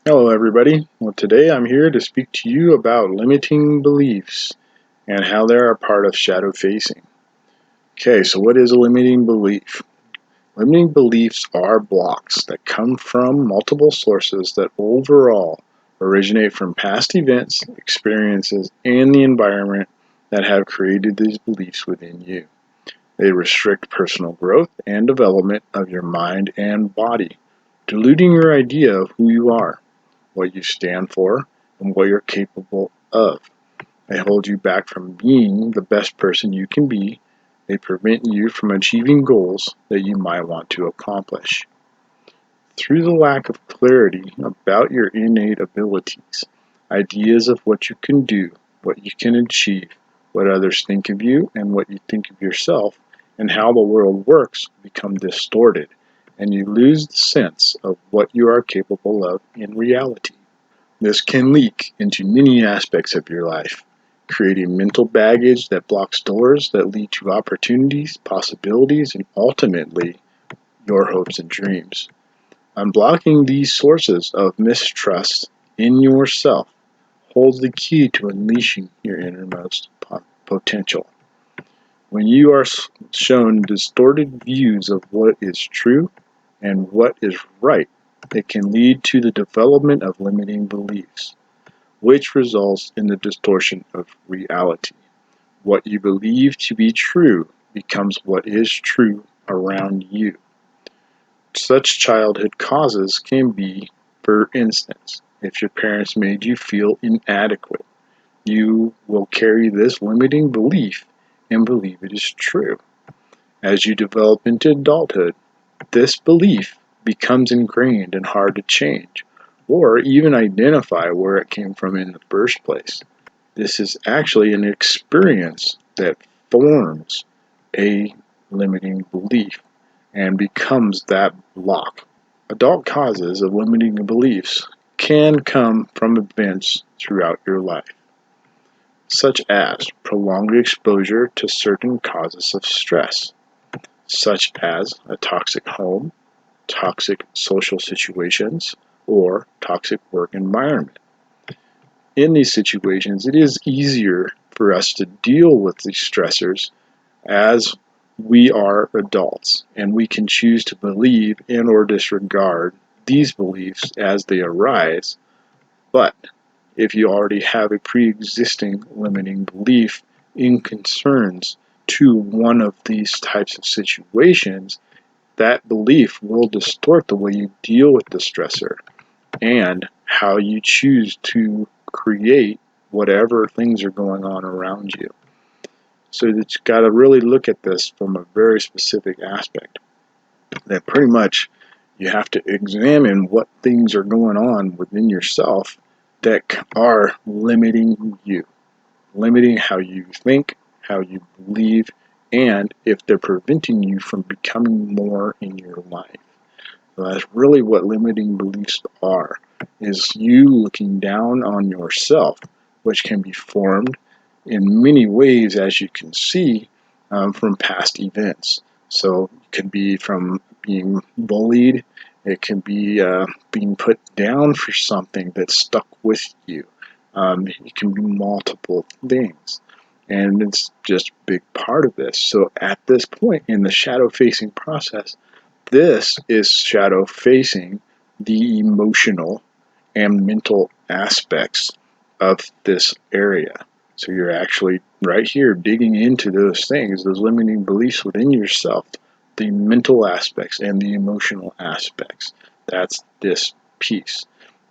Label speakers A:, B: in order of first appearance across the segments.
A: Hello, everybody. Well, today I'm here to speak to you about limiting beliefs and how they're a part of shadow facing. Okay, so what is a limiting belief? Limiting beliefs are blocks that come from multiple sources that overall originate from past events, experiences, and the environment that have created these beliefs within you. They restrict personal growth and development of your mind and body, diluting your idea of who you are, what you stand for, and what you're capable of. They hold you back from being the best person you can be. They prevent you from achieving goals that you might want to accomplish. Through the lack of clarity about your innate abilities, ideas of what you can do, what you can achieve, what others think of you, and what you think of yourself, and how the world works become distorted, and you lose the sense of what you are capable of in reality. This can leak into many aspects of your life, creating mental baggage that blocks doors that lead to opportunities, possibilities, and ultimately your hopes and dreams. Unblocking these sources of mistrust in yourself holds the key to unleashing your innermost potential. When you are shown distorted views of what is true and what is right, it can lead to the development of limiting beliefs, which results in the distortion of reality. What you believe to be true becomes what is true around you. Such childhood causes can be, for instance, if your parents made you feel inadequate, you will carry this limiting belief and believe it is true. As you develop into adulthood, this belief becomes ingrained and hard to change, or even identify where it came from in the first place. This is actually an experience that forms a limiting belief and becomes that block. Adult causes of limiting beliefs can come from events throughout your life, such as prolonged exposure to certain causes of stress, such as a toxic home, toxic social situations, or toxic work environment. In these situations, it is easier for us to deal with these stressors as we are adults, and we can choose to believe in or disregard these beliefs as they arise. But if you already have a pre-existing limiting belief in concerns to one of these types of situations, that belief will distort the way you deal with the stressor and how you choose to create whatever things are going on around you. So that you got to really look at this from a very specific aspect. That pretty much you have to examine what things are going on within yourself that are limiting you, limiting how you think, how you believe, and if they're preventing you from becoming more in your life. So that's really what limiting beliefs are, is you looking down on yourself, which can be formed in many ways, as you can see, from past events. So it can be from being bullied, it can be being put down for something that stuck with you. It can be multiple things. And it's just a big part of this. So at this point in the shadow facing process, this is shadow facing the emotional and mental aspects of this area. So you're actually right here digging into those things, those limiting beliefs within yourself, the mental aspects and the emotional aspects. That's this piece.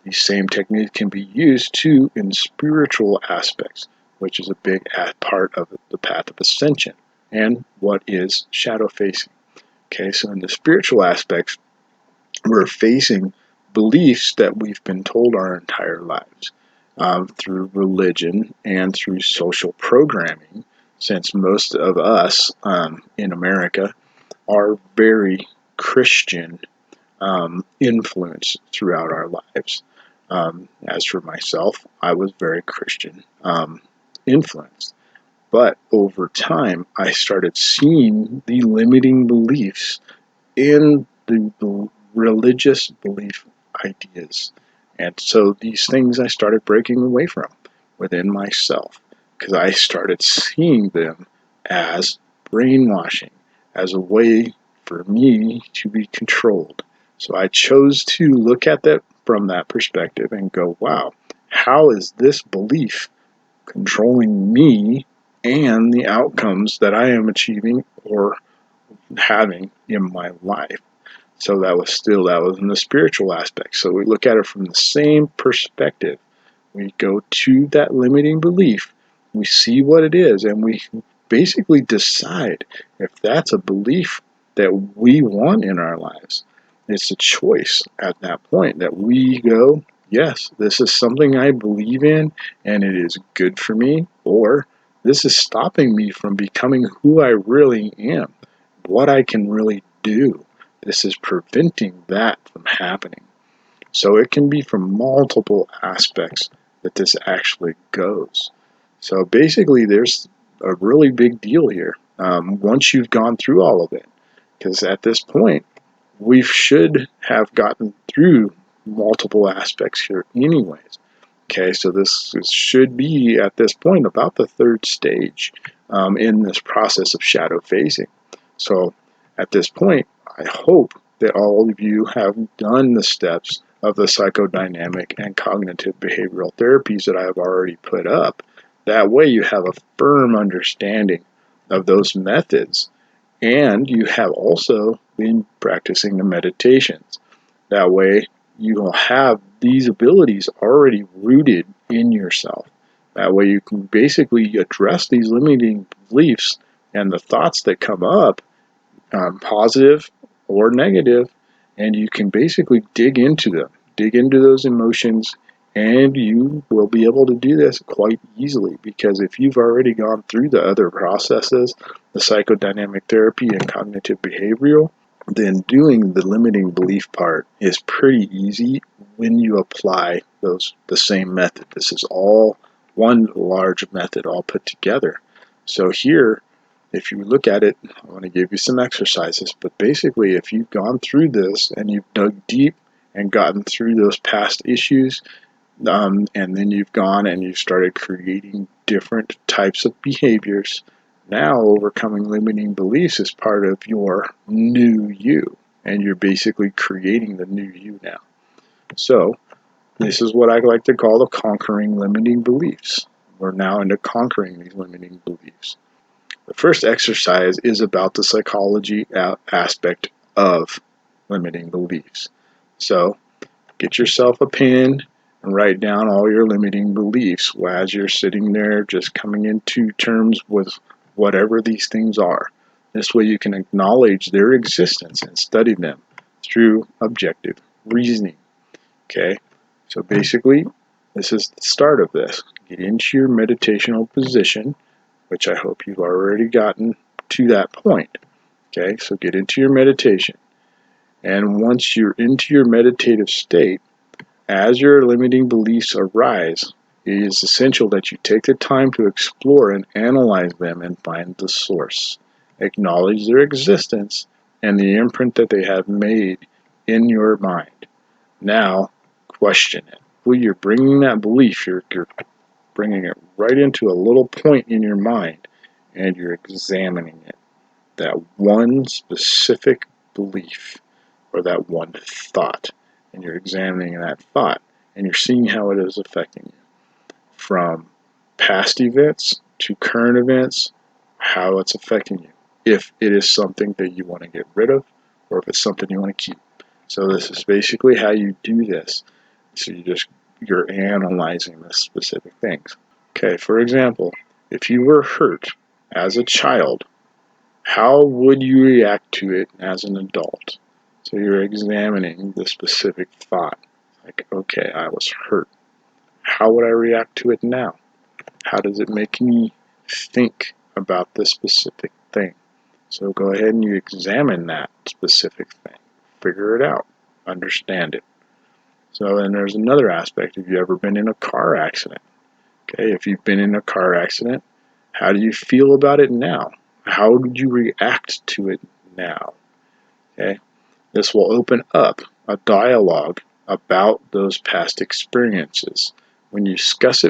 A: The same technique can be used too in spiritual aspects, which is a big part of the path of ascension and what is shadow facing. Okay, so in the spiritual aspects, we're facing beliefs that we've been told our entire lives through religion and through social programming, since most of us in America are very Christian influenced throughout our lives. As for myself, I was very Christian influenced. But over time, I started seeing the limiting beliefs in the religious belief ideas And so these things I started breaking away from within myself because I started seeing them as brainwashing, as a way for me to be controlled. So I chose to look at that from that perspective and go, wow, how is this belief controlling me and the outcomes that I am achieving or having in my life? So that was in the spiritual aspect. So we look at it from the same perspective. We go to that limiting belief, we see what it is, and we basically decide if that's a belief that we want in our lives. It's a choice at that point that we go, yes, this is something I believe in and it is good for me, or this is stopping me from becoming who I really am, what I can really do. This is preventing that from happening. So it can be from multiple aspects that this actually goes. So basically, there's a really big deal here once you've gone through all of it. Because at this point, we should have gotten through multiple aspects here, anyways. Okay, so this should be at this point about the third stage in this process of shadow phasing. So at this point, I hope that all of you have done the steps of the psychodynamic and cognitive behavioral therapies that I have already put up. That way, you have a firm understanding of those methods, and you have also been practicing the meditations. That way, you will have these abilities already rooted in yourself. That way, you can basically address these limiting beliefs and the thoughts that come up, positive or negative, and you can basically dig into them, dig into those emotions, and you will be able to do this quite easily because if you've already gone through the other processes, the psychodynamic therapy and cognitive behavioral, then doing the limiting belief part is pretty easy when you apply the same method. This is all one large method all put together. So here, if you look at it, I want to give you some exercises, but basically if you've gone through this and you've dug deep and gotten through those past issues, and then you've gone and you've started creating different types of behaviors, now overcoming limiting beliefs is part of your new you, and you're basically creating the new you now. So this is what I like to call the conquering limiting beliefs. We're now into conquering these limiting beliefs. The first exercise is about the psychology aspect of limiting beliefs. So get yourself a pen and write down all your limiting beliefs as you're sitting there just coming into terms with whatever these things are. This way you can acknowledge their existence and study them through objective reasoning. Okay, so basically this is the start of this. Get into your meditational position, which I hope you've already gotten to that point. Okay, so get into your meditation. And once you're into your meditative state, as your limiting beliefs arise, it is essential that you take the time to explore and analyze them and find the source. Acknowledge their existence and the imprint that they have made in your mind. Now, question it. When you're bringing that belief, you're bringing it right into a little point in your mind and you're examining it. That one specific belief or that one thought. And you're examining that thought and you're seeing how it is affecting you. From past events to current events, how it's affecting you. If it is something that you want to get rid of or if it's something you want to keep. So this is basically how you do this. So you're analyzing the specific things. Okay, for example, if you were hurt as a child, how would you react to it as an adult? So you're examining the specific thought. Like, okay, I was hurt. How would I react to it now? How does it make me think about this specific thing? So go ahead and you examine that specific thing. Figure it out. Understand it. So then there's another aspect. Have you ever been in a car accident? Okay, if you've been in a car accident, how do you feel about it now? How would you react to it now? Okay, this will open up a dialogue about those past experiences. When you discuss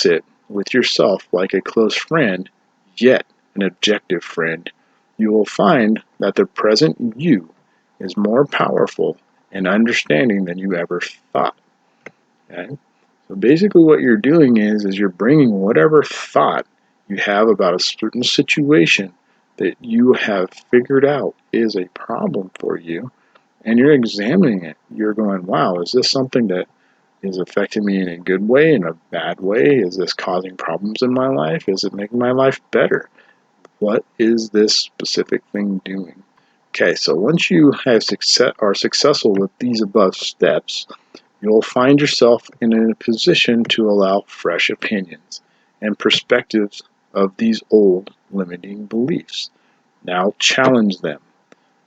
A: it with yourself like a close friend, yet an objective friend, you will find that the present you is more powerful and understanding than you ever thought. Okay? So basically what you're doing is you're bringing whatever thought you have about a certain situation that you have figured out is a problem for you, and you're examining it. You're going, wow, is this something that is affecting me in a good way, in a bad way? Is this causing problems in my life? Is it making my life better? What is this specific thing doing? Okay, so once you are successful with these above steps, you'll find yourself in a position to allow fresh opinions and perspectives of these old limiting beliefs. Now challenge them.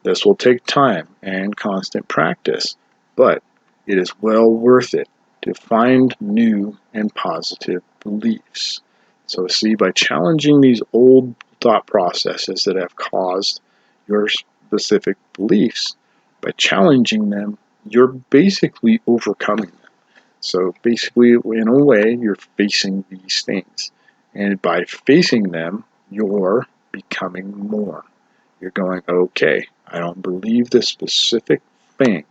A: This will take time and constant practice, but it is well worth it to find new and positive beliefs. So, see, by challenging these old thought processes that have caused your specific beliefs, by challenging them, you're basically overcoming them. So, basically, in a way, you're facing these things. And by facing them, you're becoming more. You're going, okay, I don't believe this specific thing,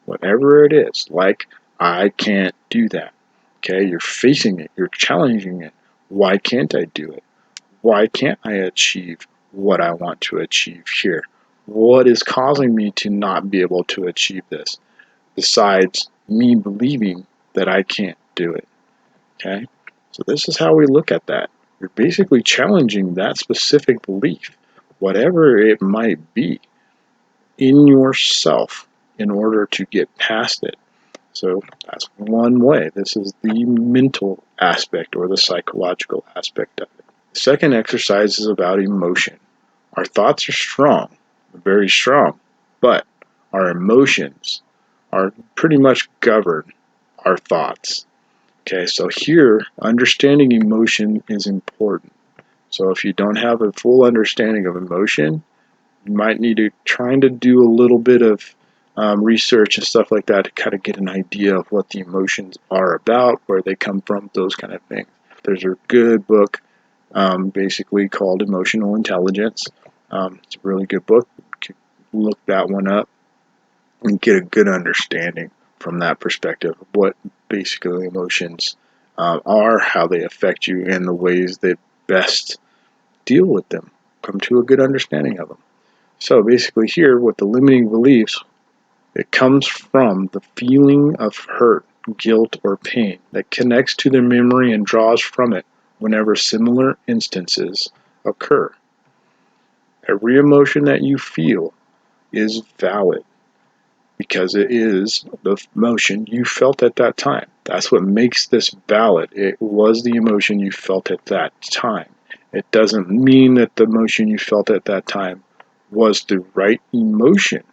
A: whatever it is, like I can't do that. Okay, you're facing it, you're challenging it. Why can't I do it? Why can't I achieve what I want to achieve here? What is causing me to not be able to achieve this besides me believing that I can't do it? Okay, so this is how we look at that. You're basically challenging that specific belief, whatever it might be, in yourself in order to get past it. So that's one way. This is the mental aspect or the psychological aspect of it. The second exercise is about emotion. Our thoughts are strong, very strong, but our emotions are pretty much govern our thoughts. Okay, so here, understanding emotion is important. So if you don't have a full understanding of emotion, you might need to trying to do a little bit of research and stuff like that to kind of get an idea of what the emotions are about, where they come from, those kind of things. There's a good book basically called Emotional Intelligence. It's a really good book. You can look that one up and get a good understanding from that perspective of what basically emotions are, how they affect you, and the ways that best deal with them. Come to a good understanding of them. So basically here with the limiting beliefs, it comes from the feeling of hurt, guilt, or pain that connects to the memory and draws from it whenever similar instances occur. Every emotion that you feel is valid because it is the emotion you felt at that time. That's what makes this valid. It was the emotion you felt at that time. It doesn't mean that the emotion you felt at that time was the right emotion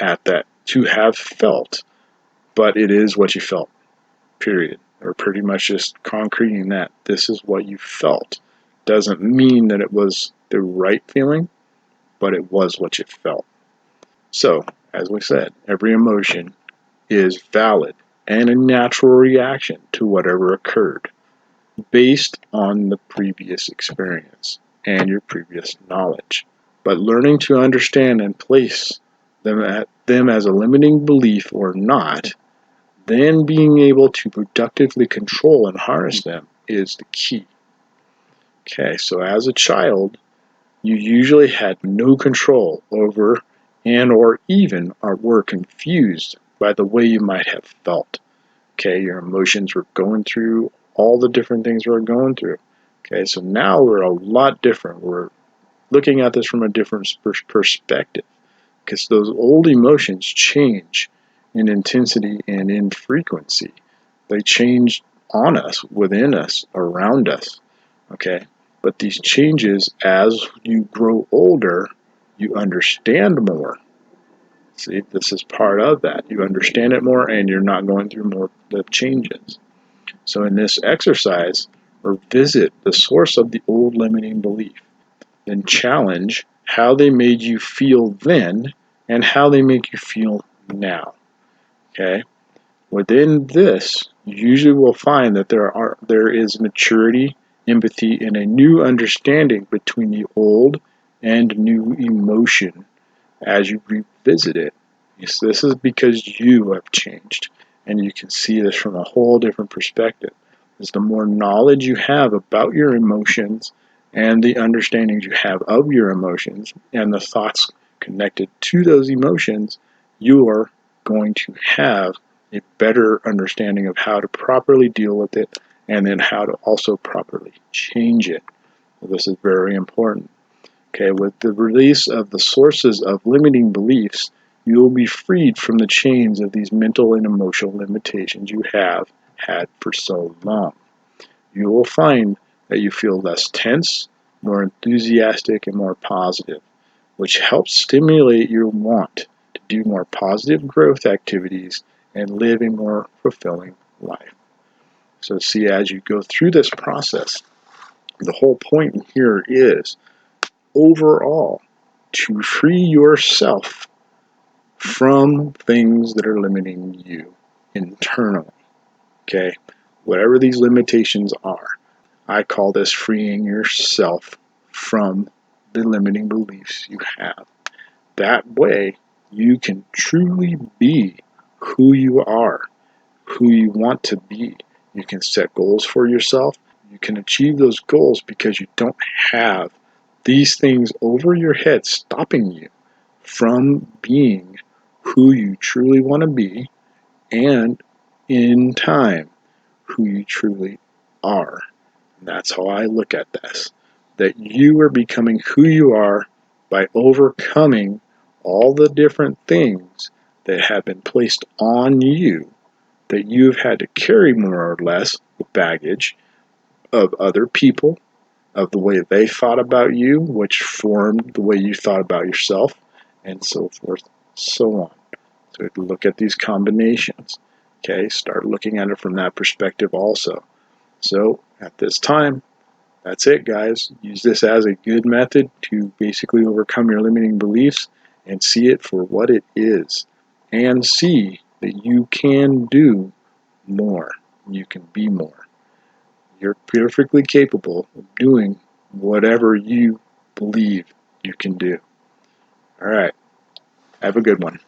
A: at that to have felt, but it is what you felt, period. Or pretty much just concreting that this is what you felt. Doesn't mean that it was the right feeling, but it was what you felt. So, as we said, every emotion is valid and a natural reaction to whatever occurred based on the previous experience and your previous knowledge. But learning to understand and place them as a limiting belief or not, then being able to productively control and harness them is the key. Okay, so as a child, you usually had no control over and or even were confused by the way you might have felt. Okay, your emotions were going through all the different things we're going through. Okay, so now we're a lot different. We're looking at this from a different perspective because those old emotions change in intensity and in frequency. They change on us, within us, around us. Okay, but these changes, as you grow older, you understand more. See, this is part of that. You understand it more and you're not going through more the changes. So in this exercise, revisit the source of the old limiting belief. Then challenge how they made you feel then and how they make you feel now. Okay? Within this, you usually will find that there is maturity, empathy, and a new understanding between the old and new emotion as you revisit it. Yes, this is because you have changed, and you can see this from a whole different perspective. As the more knowledge you have about your emotions and the understandings you have of your emotions and the thoughts connected to those emotions, you are going to have a better understanding of how to properly deal with it and then how to also properly change it. This is very important. Okay, with the release of the sources of limiting beliefs, you will be freed from the chains of these mental and emotional limitations you have had for so long. You will find that you feel less tense, more enthusiastic, and more positive, which helps stimulate your want to do more positive growth activities and live a more fulfilling life. So, see, as you go through this process, the whole point here is overall to free yourself from things that are limiting you internally. Okay? Whatever these limitations are, I call this freeing yourself from the limiting beliefs you have. That way, you can truly be who you are, who you want to be. You can set goals for yourself. You can achieve those goals because you don't have these things over your head stopping you from being who you truly want to be and in time who you truly are. And that's how I look at this. That you are becoming who you are by overcoming all the different things that have been placed on you that you've had to carry more or less the baggage of other people, of the way they thought about you, which formed the way you thought about yourself, and so forth, so on. So look at these combinations. Okay, start looking at it from that perspective also. So at this time, that's it, guys. Use this as a good method to basically overcome your limiting beliefs and see it for what it is. And see that you can do more. You can be more. You're perfectly capable of doing whatever you believe you can do. All right. Have a good one.